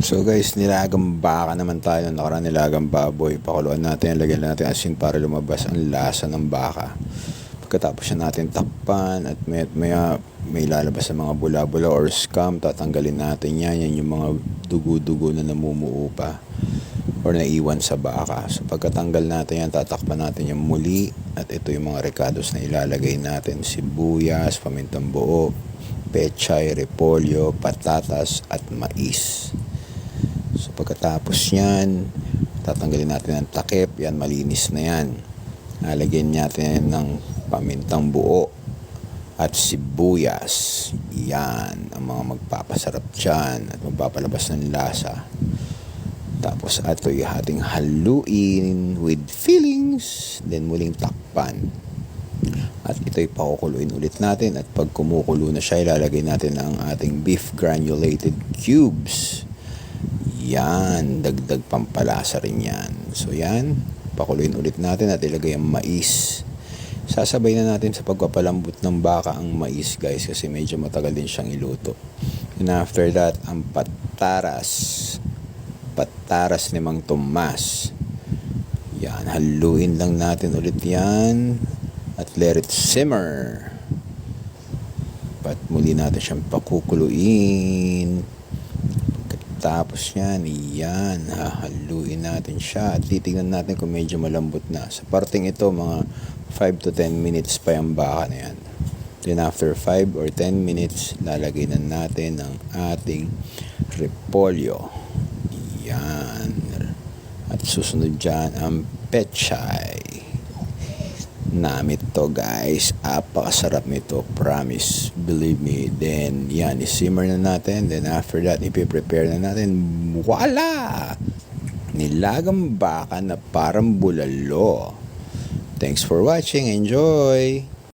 So guys, nilagang baka naman tayo ng nakaraan, nilagang baboy. Pakuluan natin, lagyan natin asin para lumabas ang lasa ng baka. Pagkatapos na natin takpan at may lalabas sa mga bula-bula or scum, tatanggalin natin yan. Yan yung mga dugo-dugo na namumuo pa or naiwan sa baka. So pagkatanggal natin yan, tatakpan natin yung muli. At ito yung mga recados na ilalagay natin: sibuyas, pamintang buo, pechay, repolyo, patatas at mais. So pagkatapos yan, tatanggalin natin ang takip. Yan, malinis na yan. Lalagyan natin ng pamintang buo at sibuyas. Yan ang mga magpapasarap dyan at magpapalabas ng lasa. Tapos ito'y ating haluin with fillings, then muling takpan. At ito'y pakukuluin ulit natin. At pag kumukulo na siya, ilalagay natin ang ating beef granulated cubes. Yan, dagdag pampalasa rin yan. So yan, pakuluin ulit natin at ilagay ang mais. Sasabay na natin sa pagpapalambot ng baka ang mais, guys, kasi medyo matagal din siyang iluto. And after that, ang pataras ni Mang Tomas. Yan, haluin lang natin ulit yan at let it simmer. At muli natin siyang pakukuluin. Tapos yan, hahaluin natin siya at titignan natin kung medyo malambot na. Sa parting ito, mga 5 to 10 minutes pa yung baka na yan. Then after 5 or 10 minutes, lalagay na natin ang ating repolyo. Yan. At susunod dyan ang pechay. Namit to, guys. Apakasarap nito, promise, believe me. Then yan, isimmer na natin. Then after that, ipiprepare na natin. Voila! Nilagang baka na parang bulalo. Thanks for watching. Enjoy!